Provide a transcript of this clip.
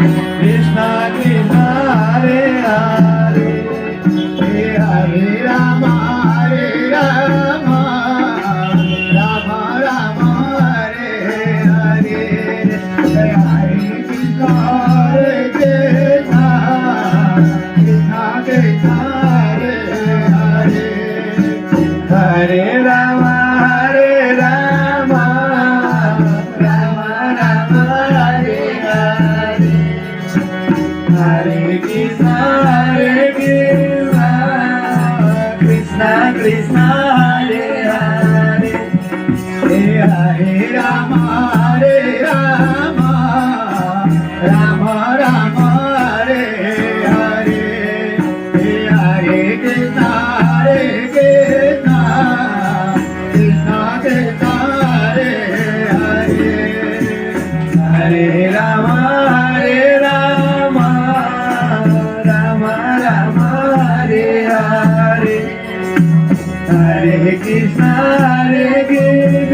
Krishna Krishna Hare Hare Hare Rama Hare Rama Rama Rama Hare Hare Hare Krishna Hare Krishna Krishna Krishna Hare Hare Hare Rama Hare Rama Rama Rama Hare Hare Hare Krishna Krishna Krishna Hare Hare Hare Rama Hare Rama Rama Rama Hare Hare Hare Krishna Krishna Krishna Krishna Hare Hare Hare Rama Hare Rama Rama Rama Hare Hare Hare Krishna Krishna